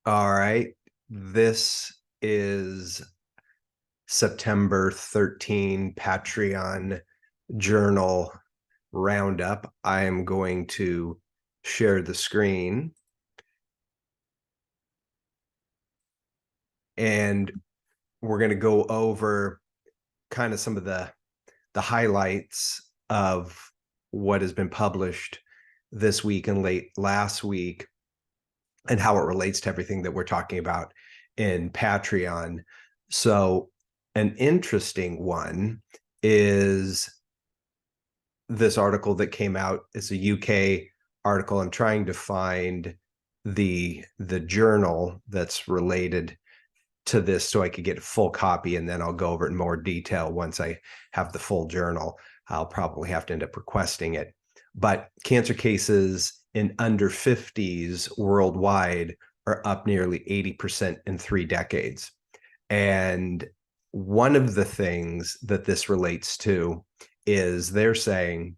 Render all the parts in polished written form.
All right. This is September 13 Patreon Journal Roundup. I am going to share the screen and we're going to go over kind of some of the highlights of what has been published this week and late last week and how it relates to everything that we're talking about in Patreon. So, an interesting one is this article that came out. It's a UK article. I'm trying to find the journal that's related to this so I could get a full copy, and then I'll go over it in more detail once I have the full journal. I'll probably have to end up requesting it. But cancer cases in under 50s worldwide are up nearly 80% in 3 decades. And one of the things that this relates to is they're saying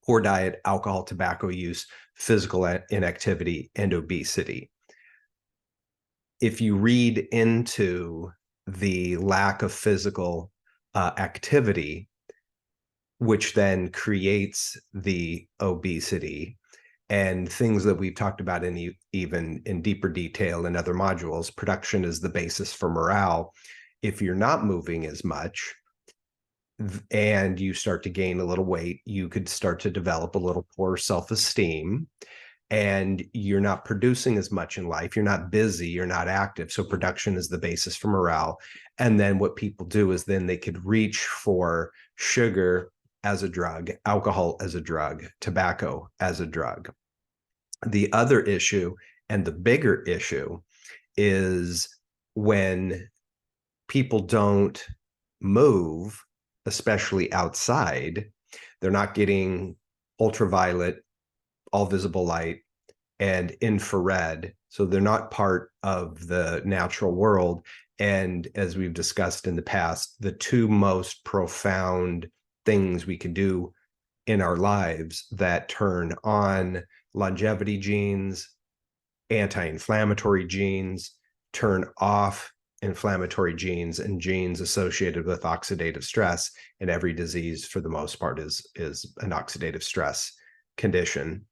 poor diet, alcohol, tobacco use, physical inactivity, and obesity. If you read into the lack of physical activity, which then creates the obesity and things that we've talked about even in deeper detail in other modules, production is the basis for morale. If you're not moving as much and you start to gain a little weight, you could start to develop a little poor self-esteem, and you're not producing as much in life. You're not busy, you're not active. So production is the basis for morale. And then what people do is then they could reach for sugar as a drug, alcohol as a drug, tobacco as a drug. The other issue, and the bigger issue, is when people don't move, especially outside, they're not getting ultraviolet, all visible light, and infrared. So they're not part of the natural world. And as we've discussed in the past, the two most profound things we can do in our lives that turn on longevity genes, anti-inflammatory genes, turn off inflammatory genes, and genes associated with oxidative stress. And every disease, for the most part, is an oxidative stress condition.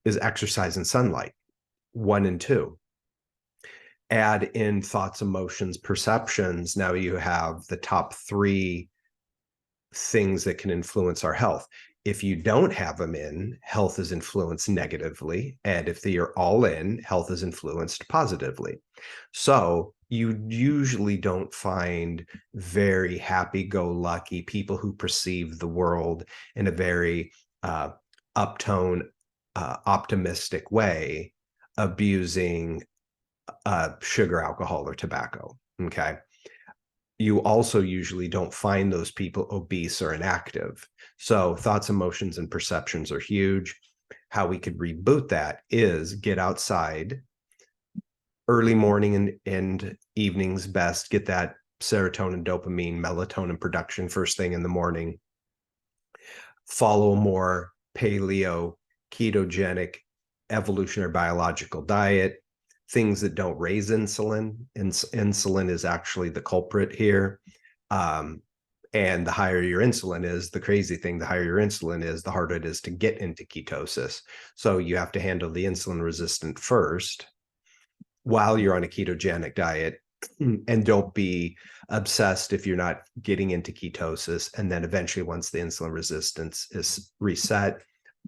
Is exercise and sunlight, 1 and 2. Add in thoughts, emotions, perceptions. Now you have the top 3 things that can influence our health. If you don't have them in, health is influenced negatively. And if you're all in, health is influenced positively. So you usually don't find very happy-go-lucky people who perceive the world in a very uptone, optimistic way, abusing sugar, alcohol, or tobacco. Okay. You also usually don't find those people obese or inactive. So thoughts, emotions, and perceptions are huge. How we could reboot that is get outside early morning and evenings best. Get that serotonin, dopamine, melatonin production first thing in the morning. Follow more paleo, ketogenic, evolutionary biological diet, things that don't raise insulin. Insulin is actually the culprit here. And the higher your insulin is, the crazy thing, the higher your insulin is, the harder it is to get into ketosis. So you have to handle the insulin resistant first while you're on a ketogenic diet. And don't be obsessed if you're not getting into ketosis. And then eventually, once the insulin resistance is reset,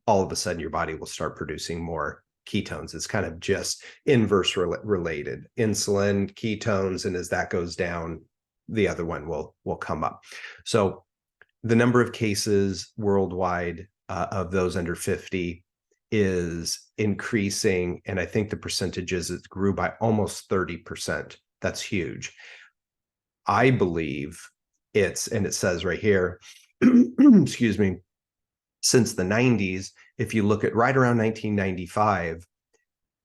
all of a sudden your body will start producing more ketones. It's kind of just inverse related. Insulin, ketones, and as that goes down, the other one will come up. So the number of cases worldwide of those under 50 is increasing. And I think the percentages, it grew by almost 30%. That's huge. I believe and it says right here, excuse me, since the 90s, if you look at right around 1995,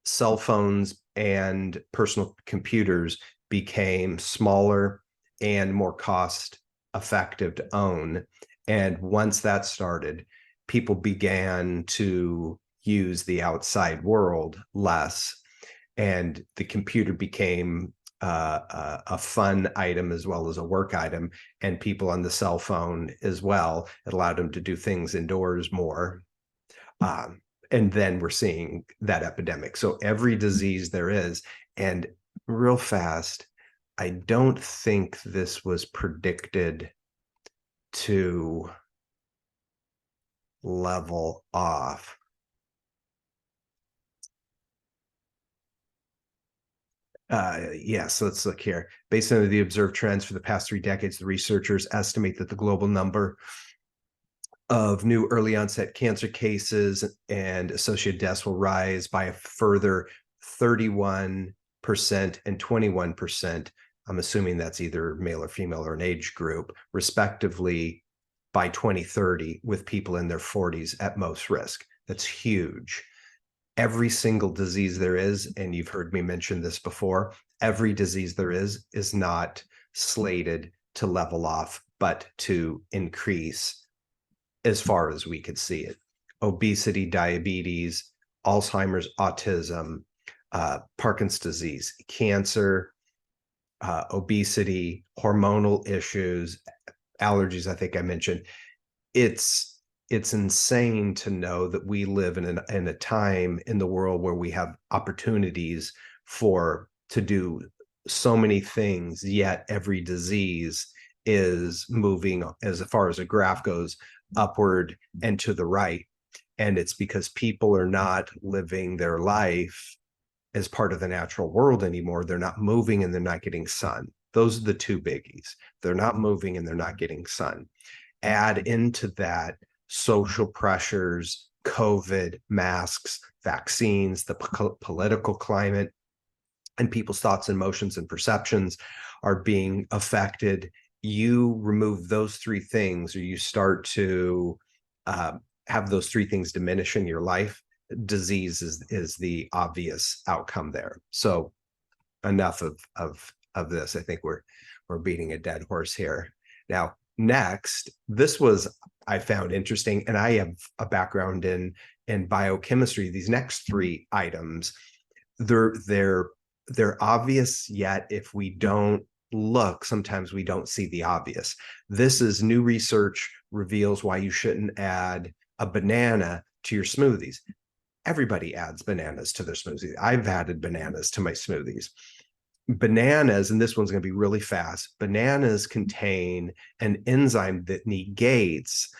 cell phones and personal computers became smaller and more cost effective to own. And once that started, people began to use the outside world less. and the computer became a fun item as well as a work item, and people on the cell phone as well. It allowed them to do things indoors more. And then we're seeing that epidemic. So every disease there is, and real fast, I don't think this was predicted to level off. Yes, let's look here. Based on the observed trends for the past 3 decades, the researchers estimate that the global number of new early onset cancer cases and associated deaths will rise by a further 31% and 21%. I'm assuming that's either male or female or an age group, respectively, by 2030, with people in their 40s at most risk. That's huge. Every single disease there is, and you've heard me mention this before, every disease there is not slated to level off, but to increase as far as we could see it. Obesity, diabetes, Alzheimer's, autism, Parkinson's disease, cancer, obesity, hormonal issues, allergies, I think I mentioned. It's insane to know that we live in a time in the world where we have opportunities to do so many things, yet every disease is moving, as far as a graph goes, upward and to the right. And it's because people are not living their life as part of the natural world anymore. They're not moving and they're not getting sun. Those are the two biggies. They're not moving and they're not getting sun. Add into that social pressures, COVID, masks, vaccines, the political climate, and people's thoughts, emotions, and perceptions are being affected. You remove those 3 things, or you start to have those 3 things diminish in your life, disease is the obvious outcome there. So enough of this. I think we're beating a dead horse here. Now, next, this was, I found interesting, and I have a background in biochemistry. These next 3 items, they're obvious, yet if we don't look, sometimes we don't see the obvious. This is new research reveals why you shouldn't add a banana to your smoothies. Everybody adds bananas to their smoothies. I've added bananas to my smoothies. Bananas, and this one's going to be really fast, bananas contain an enzyme that negates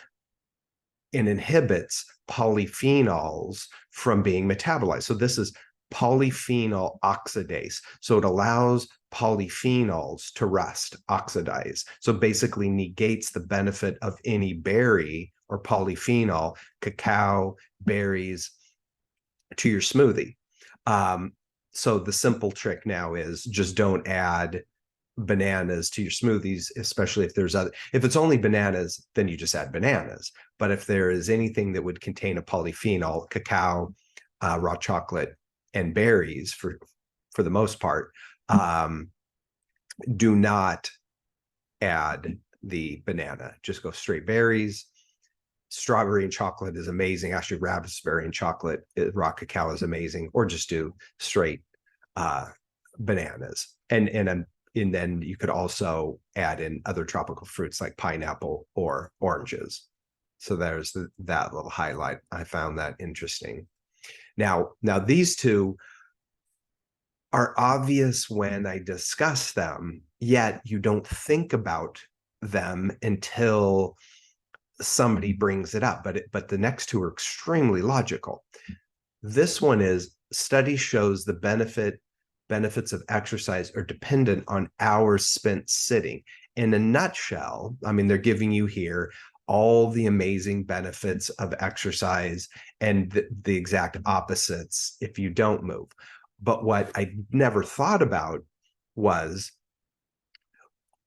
and inhibits polyphenols from being metabolized. So this is polyphenol oxidase. So it allows polyphenols to rust, oxidize. So basically negates the benefit of any berry or polyphenol, cacao, berries, to your smoothie. So the simple trick now is just don't add bananas to your smoothies, especially if if it's only bananas, then you just add bananas. But if there is anything that would contain a polyphenol, cacao, raw chocolate, and berries for the most part, do not add the banana. Just go straight berries. Strawberry and chocolate is amazing. Actually, raspberry and chocolate, raw cacao is amazing. Or just do straight bananas. And then you could also add in other tropical fruits like pineapple or oranges. So there's that little highlight. I found that interesting. Now these 2 are obvious when I discuss them, yet you don't think about them until somebody brings it up. But the next 2 are extremely logical. This one is, study shows the benefits of exercise are dependent on hours spent sitting. In a nutshell, I mean, they're giving you here all the amazing benefits of exercise and the exact opposites if you don't move. But what I never thought about was,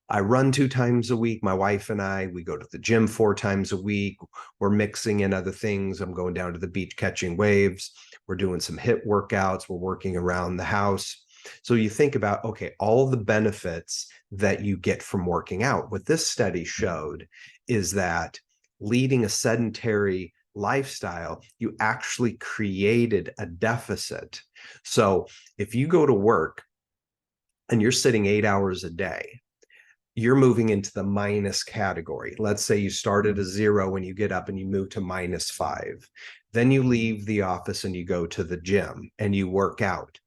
I run 2 times a week. My wife and we go to the gym 4 times a week. We're mixing in other things. I'm going down to the beach catching waves. We're doing some HIIT workouts. We're working around the house. So you think about, okay, all the benefits that you get from working out. What this study showed is that leading a sedentary lifestyle, you actually created a deficit. So if you go to work and you're sitting 8 hours a day, you're moving into the minus category. Let's say you start at a 0 when you get up and you move to -5. Then you leave the office and you go to the gym and you work out.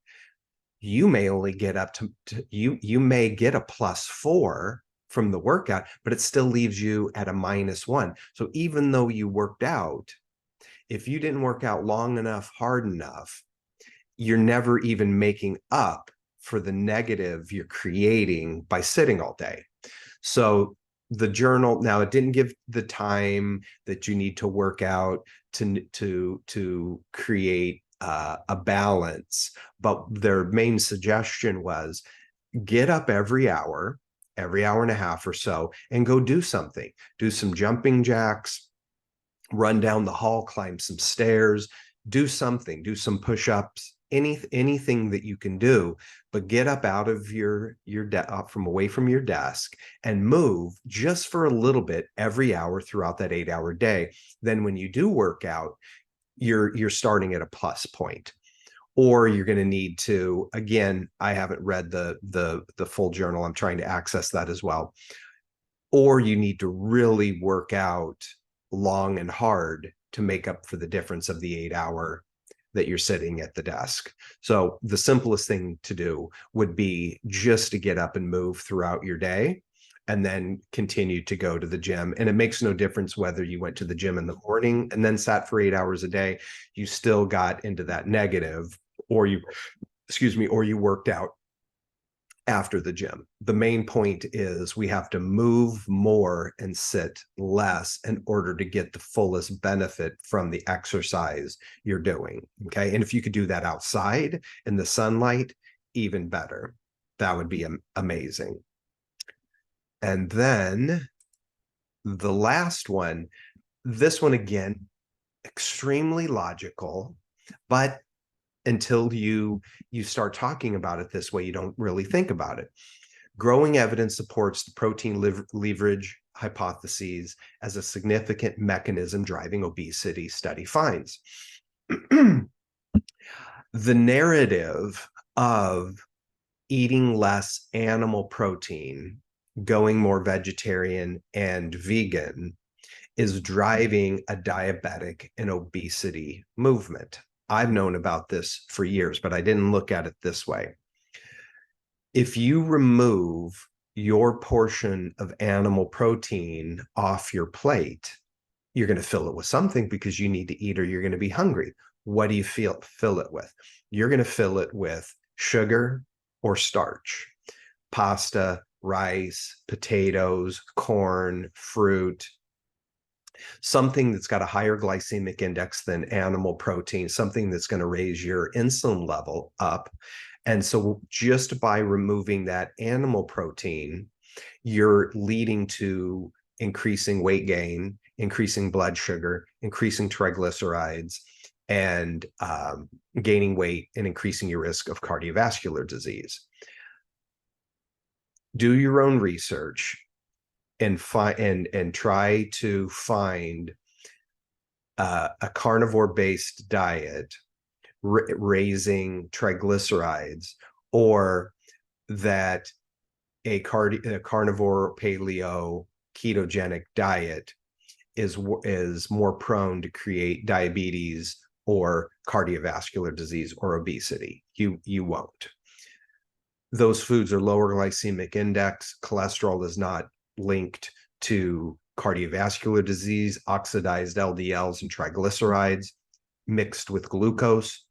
You may only get up to you may get a +4 from the workout, but it still leaves you at a -1. So even though you worked out, if you didn't work out long enough, hard enough, you're never even making up for the negative you're creating by sitting all day. So the journal, now it didn't give the time that you need to work out to create a balance, but their main suggestion was get up every hour and a half or so, and go do something. Do some jumping jacks, run down the hall, climb some stairs, do something, do some push-ups, anything that you can do, but get up out of your up from away from your desk and move just for a little bit every hour throughout that 8-hour day. Then when you do work out, you're starting at a plus point. Or you're going to need to, again, I haven't read the full journal. I'm trying to access that as well. Or you need to really work out long and hard to make up for the difference of the 8-hour that you're sitting at the desk. So the simplest thing to do would be just to get up and move throughout your day and then continue to go to the gym. And it makes no difference whether you went to the gym in the morning and then sat for 8 hours a day, you still got into that negative, or you worked out after the gym. The main point is we have to move more and sit less in order to get the fullest benefit from the exercise you're doing. Okay. And if you could do that outside in the sunlight, even better. That would be amazing. And then the last one, this one again, extremely logical, but until you start talking about it this way, you don't really think about it. Growing evidence supports the protein leverage hypotheses as a significant mechanism driving obesity, study finds. The narrative of eating less animal protein, going more vegetarian and vegan, is driving a diabetic and obesity movement. I've known about this for years, but I didn't look at it this way. If you remove your portion of animal protein off your plate, you're going to fill it with something because you need to eat or you're going to be hungry. What do you fill it with? You're going to fill it with sugar or starch, pasta, rice, potatoes, corn, fruit, something that's got a higher glycemic index than animal protein, something that's going to raise your insulin level up. And so just by removing that animal protein, you're leading to increasing weight gain, increasing blood sugar, increasing triglycerides, and gaining weight and increasing your risk of cardiovascular disease. Do your own research and try to find a carnivore-based diet raising triglycerides, or that a carnivore paleo ketogenic diet is more prone to create diabetes or cardiovascular disease or obesity. You won't. Those foods are lower glycemic index. Cholesterol is not linked to cardiovascular disease. Oxidized LDLs and triglycerides mixed with glucose,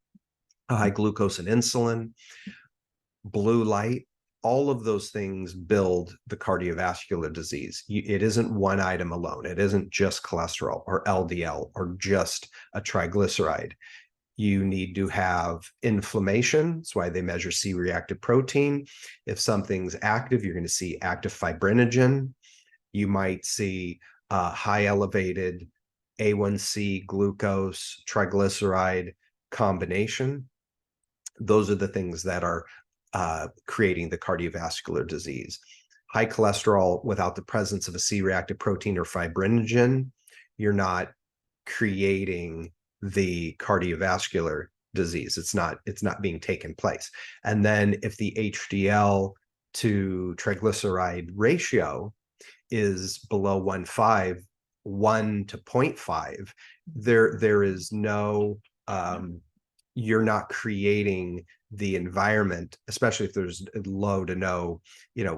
high glucose and insulin, blue light, all of those things build the cardiovascular disease. It isn't one item alone. It isn't just cholesterol or LDL or just a triglyceride. You need to have inflammation. That's why they measure C-reactive protein. If something's active, you're going to see active fibrinogen. You might see high elevated A1C, glucose, triglyceride combination. Those are the things that are creating the cardiovascular disease. High cholesterol without the presence of a C-reactive protein or fibrinogen, you're not creating the cardiovascular disease. It's not being taken place. And then if the HDL to triglyceride ratio is below 1.5, 1 to 0.5, there is no you're not creating the environment, especially if there's low to no,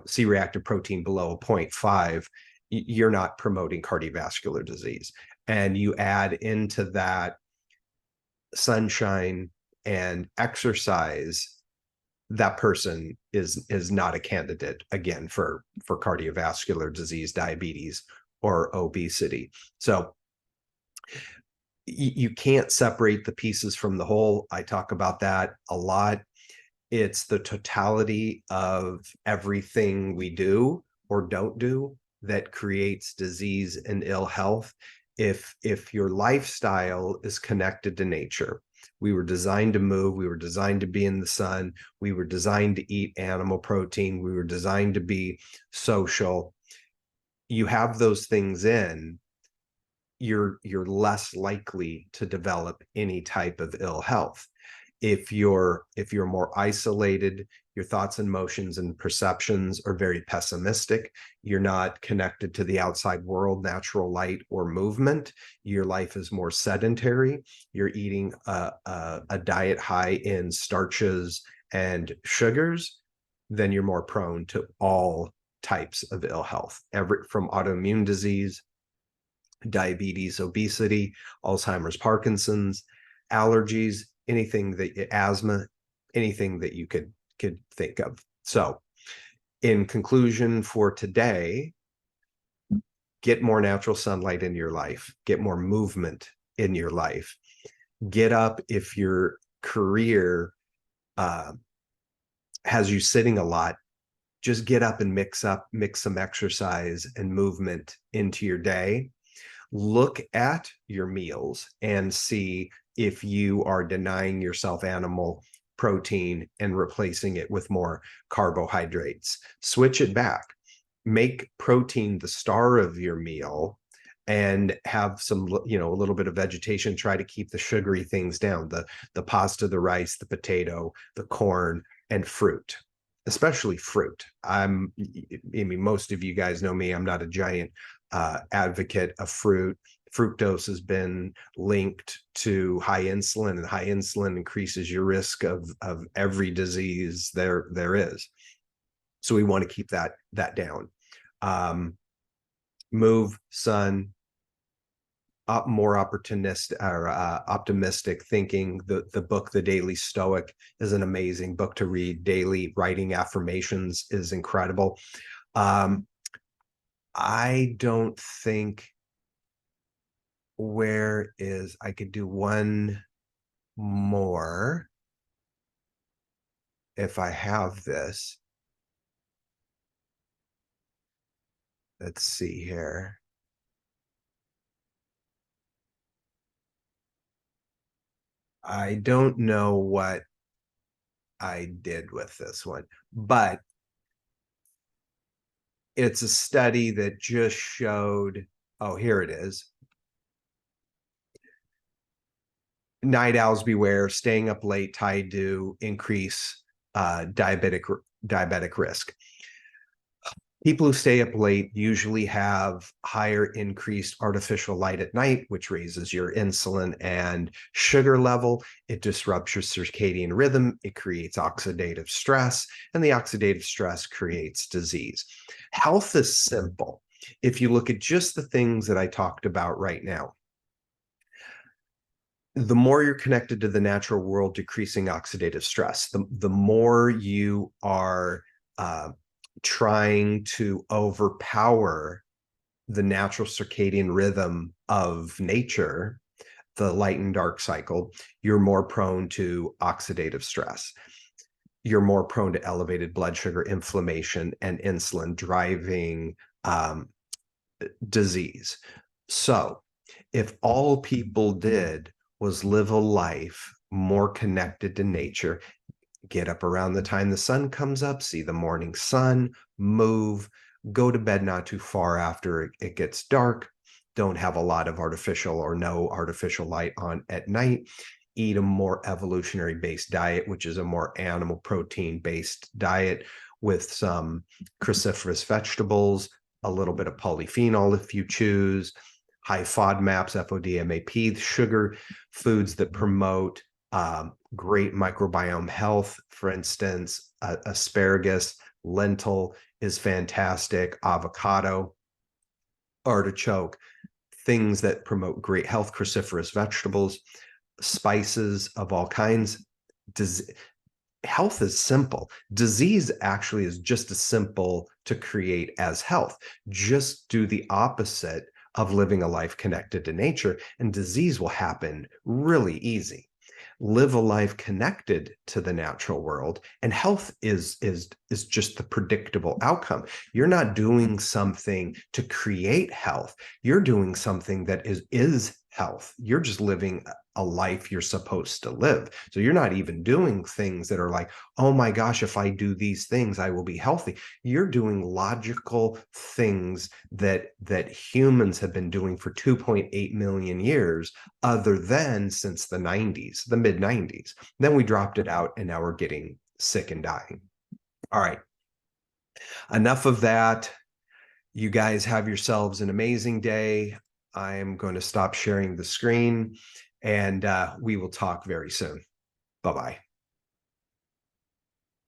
C-reactive protein below 0.5, you're not promoting cardiovascular disease. And you add into that sunshine and exercise, that person is not a candidate again for cardiovascular disease, diabetes, or obesity. So you can't separate the pieces from the whole. I talk about that a lot. It's the totality of everything we do or don't do that creates disease and ill health. If your lifestyle is connected to nature, we were designed to move, we were designed to be in the sun, we were designed to eat animal protein, we were designed to be social. You have those things in, you're less likely to develop any type of ill health. If you're more isolated, your thoughts and emotions and perceptions are very pessimistic, you're not connected to the outside world, natural light, or movement, your life is more sedentary, you're eating a diet high in starches and sugars, then you're more prone to all types of ill health, from autoimmune disease, diabetes, obesity, Alzheimer's, Parkinson's, allergies, asthma, anything that you could think of. So in conclusion for today, get more natural sunlight in your life, get more movement in your life, get up. If your career has you sitting a lot, just get up and mix some exercise and movement into your day. Look at your meals and see if you are denying yourself animal protein and replacing it with more carbohydrates. Switch it back. Make protein the star of your meal and have some, a little bit of vegetation. Try to keep the sugary things down, the pasta, the rice, the potato, the corn, and fruit, especially fruit. Most of you guys know me. I'm not a giant advocate of fruit. Fructose has been linked to high insulin, and high insulin increases your risk of every disease there is. So we want to keep that down. Move, sun, more opportunistic or optimistic thinking. The book, The Daily Stoic, is an amazing book to read. Daily writing affirmations is incredible. I don't think I could do one more if I have this. Let's see here. I don't know what I did with this one, but it's a study that just showed, oh, here it is. Night owls beware, staying up late tied to increase diabetic risk. People who stay up late usually have higher increased artificial light at night, which raises your insulin and sugar level. It disrupts your circadian rhythm. It creates oxidative stress, and the oxidative stress creates disease. Health is simple. If you look at just the things that I talked about right now, the more you're connected to the natural world, decreasing oxidative stress, the more you are trying to overpower the natural circadian rhythm of nature, the light and dark cycle, you're more prone to oxidative stress. You're more prone to elevated blood sugar, inflammation, and insulin driving disease. So if all people did was live a life more connected to nature, get up around the time the sun comes up, see the morning sun, move, go to bed not too far after it gets dark, don't have a lot of artificial or no artificial light on at night. Eat a more evolutionary based diet, which is a more animal protein based diet with some cruciferous vegetables, a little bit of polyphenol if you choose, high FODMAPs, FODMAP, sugar foods that promote great microbiome health. For instance, asparagus, lentil is fantastic, avocado, artichoke, things that promote great health, cruciferous vegetables, spices of all kinds. Health is simple. Disease actually is just as simple to create as health. Just do the opposite of living a life connected to nature, and disease will happen really easy. Live a life connected to the natural world, and health is just the predictable outcome. You're not doing something to create health. You're doing something that is health. You're just living a life you're supposed to live. So you're not even doing things that are like, oh my gosh, if I do these things, I will be healthy. You're doing logical things that humans have been doing for 2.8 million years, other than since the 90s, the mid 90s. Then we dropped it out, and now we're getting sick and dying. All right. Enough of that. You guys have yourselves an amazing day. I am going to stop sharing the screen, and we will talk very soon. Bye-bye.